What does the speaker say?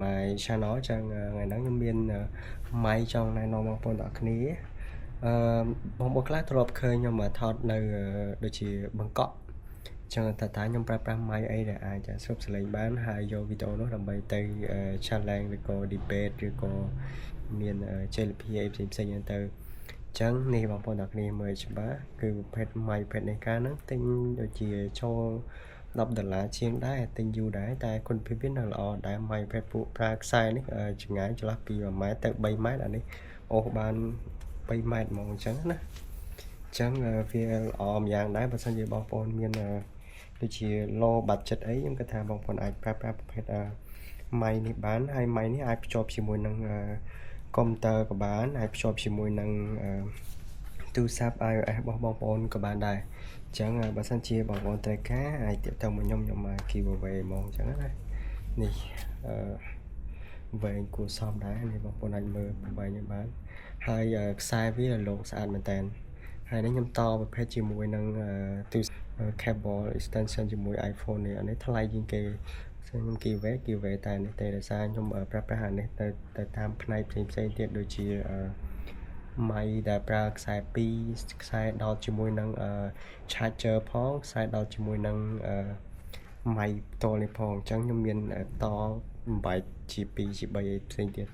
My channel ចឹងថ្ងៃហ្នឹងខ្ញុំមានម៉ៃចង់ណែនាំបងប្អូនទាំងអស់គ្នាបងប្អូនខ្លះធ្លាប់ឃើញខ្ញុំថតនៅដូចជាបង្កក់ចឹងតែខ្ញុំប្រើប្រាស់ម៉ៃអីដែលអាចស្រូបសលេងបានហើយយកវីដេអូនោះដើម្បីទៅ challenge ឬក៏ debate ឬក៏មានជលភាអីផ្សេងៗហ្នឹងទៅចឹងនេះបងប្អូនទាំងអស់គ្នាមើលច្បាស់គឺប្រភេទម៉ៃប្រភេទនេះកាលហ្នឹងទិញដូចជាចូល$10ជាងដែរទិញយូរដែរតែគុណភាពវានៅល្អដែរម៉ៃប្រភេទពួកប្រើខ្សែនេះចម្ងាយចន្លោះពី1ម៉ែត្រទៅ3ម៉ែត្រអានេះអូសបាន3ម៉ែត្រហ្មងអញ្ចឹងណាអញ្ចឹងវាល្អម្យ៉ាងដែរបើសិនជាបងប្អូនមានដូចជា low budget អីខ្ញុំគិតថាបងប្អូនអាចប្រើប្រាស់ប្រភេទម៉ៃនេះបានហើយម៉ៃនេះអាចភ្ជាប់ជាមួយនឹងកុំព្យូទ័រក៏បានអាចភ្ជាប់ជាមួយនឹងទូរស័ព្ទ iOS របស់បងប្អូនក៏បានដែរអញ្ចឹងបើសិនជាបងប្អូនត្រូវការអាចទាក់ទងមកខ្ញុំ giveaway ហ្មងអញ្ចឹងណានេះវែងគួរសមដែរនេះបងប្អូនអាចមើលវែងបានហើយខ្សែវាលោកស្អាតមែនតើហើយនេះខ្ញុំតប្រភេទជាមួយនឹងទូ cable extension ជាមួយ iPhone នេះអានេះថ្លៃជាងគេខ្ញុំ giveaway តែនេះទេដោយសារខ្ញុំប្រើប្រាស់អានេះទៅតាមផ្នែកផ្សេងៗទៀតដូចជាម៉ៃដែលប្រើខ្សែ2ខ្សែដោតជាមួយនឹងcharger ផងខ្សែដោតជាមួយនឹងម៉ៃផ្ទាល់នេះផងអញ្ចឹងខ្ញុំមានតបំបែកជា2ជា3ផ្សេងទៀត